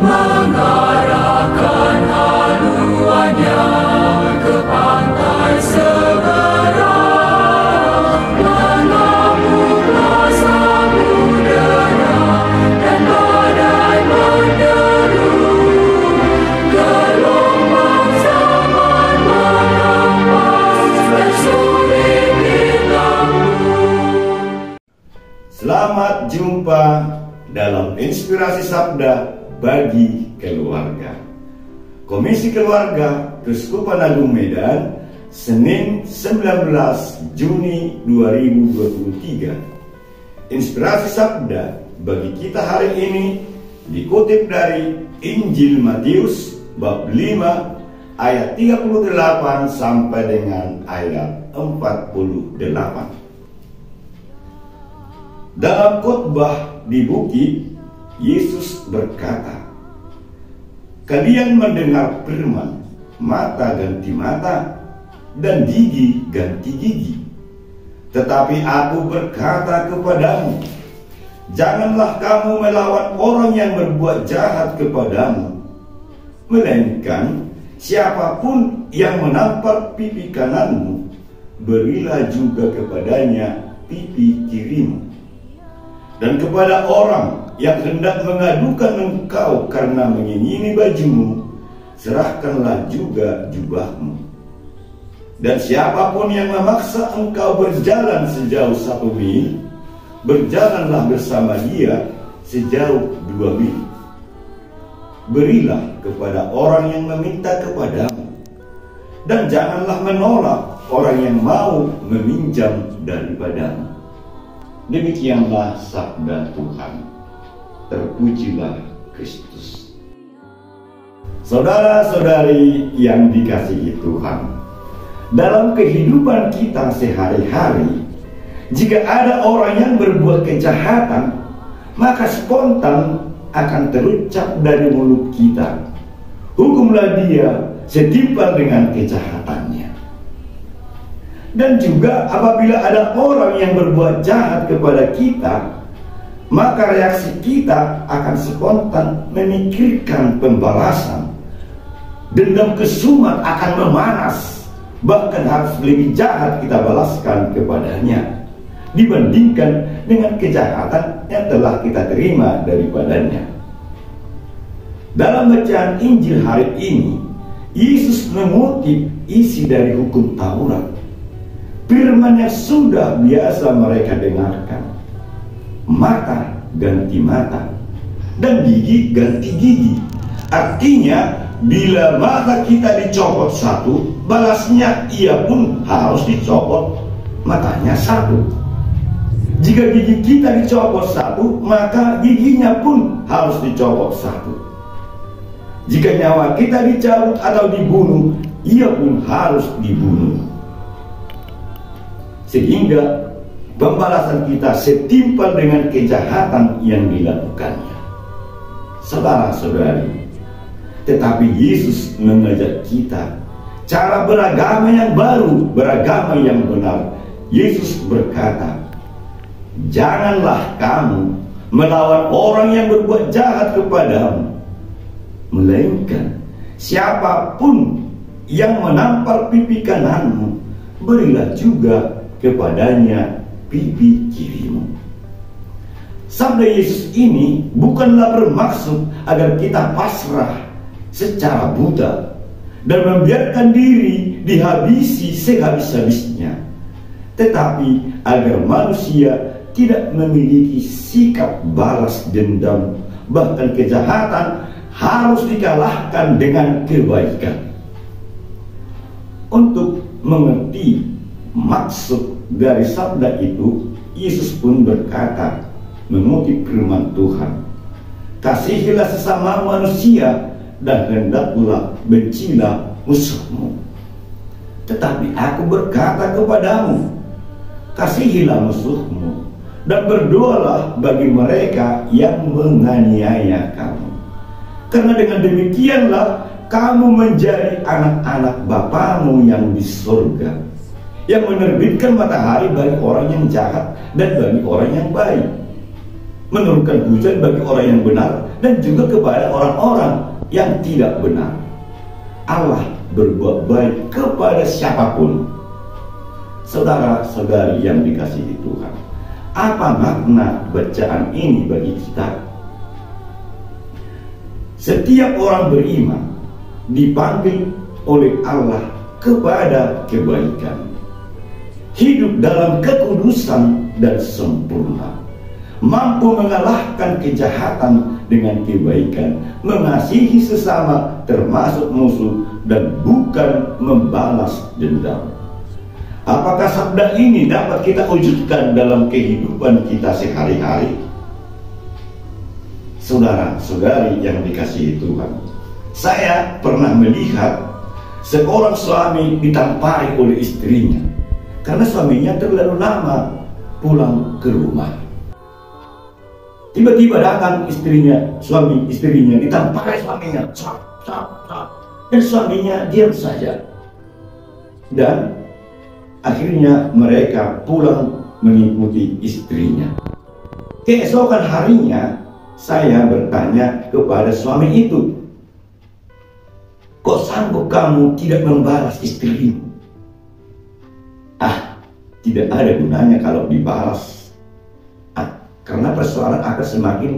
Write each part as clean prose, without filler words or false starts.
mengarahkan haluannya ke pantai seberang, mengamuklah samudera dan badai menderu, gelombang zaman mengempas dan sulit ditanggung. Selamat jumpa dalam Inspirasi Sabda bagi Keluarga. Komisi Keluarga Keuskupan Agung Medan, Senin 19 Juni 2023. Inspirasi Sabda bagi kita hari ini dikutip dari Injil Matius bab 5 ayat 38 sampai dengan ayat 48. Dalam khotbah di bukit, Yesus berkata, "Kalian mendengar firman, mata ganti mata, dan gigi ganti gigi. Tetapi aku berkata kepadamu, janganlah kamu melawan orang yang berbuat jahat kepadamu, melainkan siapapun yang menampar pipi kananmu, berilah juga kepadanya pipi kirimu. Dan kepada orang yang hendak mengadukan engkau karena menyinyini bajumu, serahkanlah juga jubahmu. Dan siapapun yang memaksa engkau berjalan sejauh 1 mil, berjalanlah bersama dia sejauh 2 mil. Berilah kepada orang yang meminta kepadamu, dan janganlah menolak orang yang mau meminjam daripadamu." Demikianlah sabda Tuhan. Terpujilah Kristus. Saudara-saudari yang dikasihi Tuhan, dalam kehidupan kita sehari-hari, jika ada orang yang berbuat kejahatan, maka spontan akan terucap dari mulut kita, "Hukumlah dia setimpal dengan kejahatannya." Dan juga apabila ada orang yang berbuat jahat kepada kita, maka reaksi kita akan spontan memikirkan pembalasan. Dendam kesumat akan memanas, bahkan harus lebih jahat kita balaskan kepadanya dibandingkan dengan kejahatan yang telah kita terima daripadanya. Dalam bacaan Injil hari ini, Yesus mengutip isi dari hukum Taurat, firman yang sudah biasa mereka dengarkan. Mata ganti mata, dan gigi ganti gigi. Artinya, bila mata kita dicopot satu, balasnya ia pun harus dicopot matanya satu. Jika gigi kita dicopot satu, maka giginya pun harus dicopot satu. Jika nyawa kita dicabut atau dibunuh, ia pun harus dibunuh. Sehingga pembalasan kita setimpal dengan kejahatan yang dilakukannya. Saudara-saudari, tetapi Yesus mengajak kita cara beragama yang baru, beragama yang benar. Yesus berkata, "Janganlah kamu melawan orang yang berbuat jahat kepadamu, melainkan siapapun yang menampar pipi kananmu, berilah juga kepadanya pipi kirimu." Sabda Yesus ini bukanlah bermaksud agar kita pasrah secara buta dan membiarkan diri dihabisi sehabis-habisnya, tetapi agar manusia tidak memiliki sikap balas dendam, bahkan kejahatan harus dikalahkan dengan kebaikan. Untuk mengerti maksud dari sabda itu, Yesus pun berkata, mengutip firman Tuhan, "Kasihilah sesama manusia dan hendaklah bencilah musuhmu. Tetapi aku berkata kepadamu, kasihilah musuhmu dan berdoalah bagi mereka yang menganiaya kamu. Karena dengan demikianlah kamu menjadi anak-anak Bapamu yang di surga, yang menerbitkan matahari bagi orang yang jahat dan bagi orang yang baik, menurunkan hujan bagi orang yang benar dan juga kepada orang-orang yang tidak benar. Allah berbuat baik kepada siapapun. Saudara-saudari yang dikasihi Tuhan, apa makna bacaan ini bagi kita? Setiap orang beriman dipanggil oleh Allah kepada kebaikan, hidup dalam kekudusan dan sempurna, mampu mengalahkan kejahatan dengan kebaikan, mengasihi sesama termasuk musuh, dan bukan membalas dendam. Apakah sabda ini dapat kita wujudkan dalam kehidupan kita sehari-hari? Saudara-saudari yang dikasihi Tuhan, saya pernah melihat seorang suami ditampari oleh istrinya karena suaminya terlalu lama pulang ke rumah. Tiba-tiba datang istrinya ditampari suaminya, dan suaminya diam saja. Dan akhirnya mereka pulang mengikuti istrinya. Keesokan harinya saya bertanya kepada suami itu, kok sanggup kamu tidak membalas istrimu? Tidak ada gunanya kalau dibalas. Karena persoalan akan semakin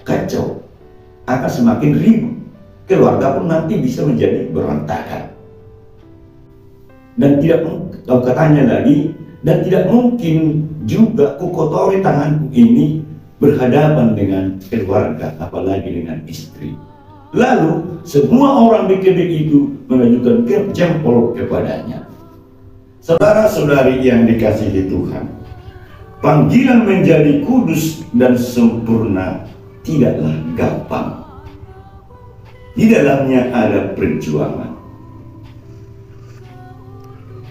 kacau, akan semakin ribut. Keluarga pun nanti bisa menjadi berantakan. Dan katanya lagi, dan tidak mungkin juga kukotori tanganku ini berhadapan dengan keluarga, apalagi dengan istri. Lalu semua orang di kedai itu mengajukan jempol kepadanya. Saudara-saudari yang dikasihi Tuhan, panggilan menjadi kudus dan sempurna tidaklah gampang. Di dalamnya ada perjuangan.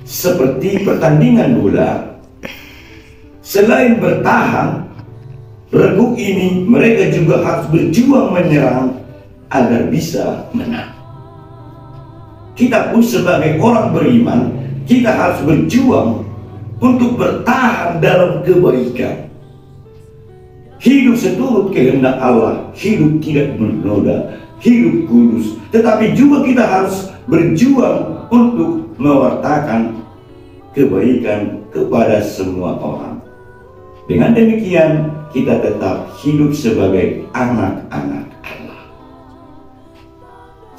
Seperti pertandingan bola, selain bertahan, regu ini mereka juga harus berjuang menyerang agar bisa menang. Kita pun sebagai orang beriman, kita harus berjuang untuk bertahan dalam kebaikan. Hidup seturut kehendak Allah, hidup tidak bernoda, hidup kudus. Tetapi juga kita harus berjuang untuk mewartakan kebaikan kepada semua orang. Dengan demikian kita tetap hidup sebagai anak-anak Allah.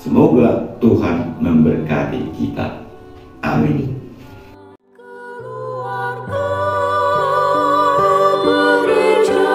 Semoga Tuhan memberkati kita. Amin. Gereja